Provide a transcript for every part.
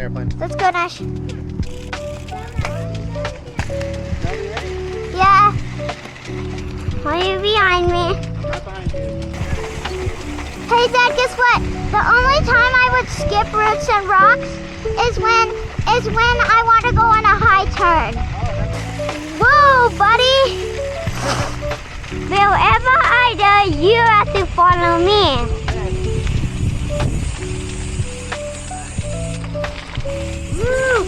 airplane. Let's go, Nash. Yeah. Why are you behind me? I'm right behind you. Hey, Dad, guess what? The only time I would skip roots and rocks is when I want to go on a high turn. Whoa, buddy! Wherever I do, you have to follow me. Woo!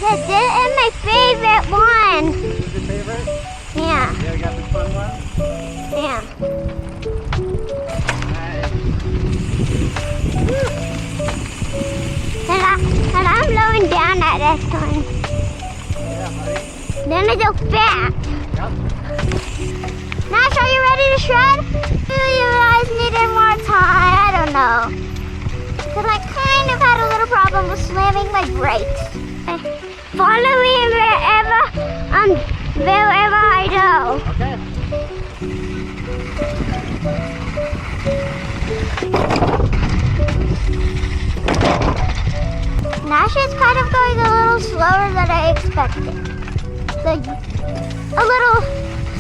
This is my favorite one. This is your favorite? Yeah, Yeah, we got the fun one. yeah. And I'm slowing down at this one. Yeah, buddy. Then I go fast. Yep. Nash, are you ready to shred? Maybe you guys needed more time. I don't know. Because I kind of had a little problem with slamming my brakes. Follow me wherever I go. Okay. Nash is kind of going a little slower than I expected. A little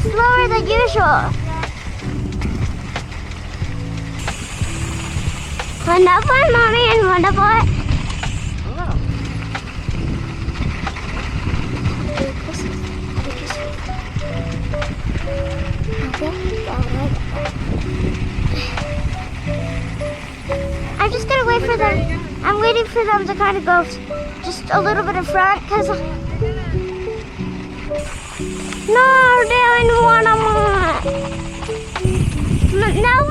slower than usual. Wonderful, Mommy, and wonderful. I'm just gonna wait for them. I'm waiting for them to kind of go just a little bit in front because. No, they didn't want to. No,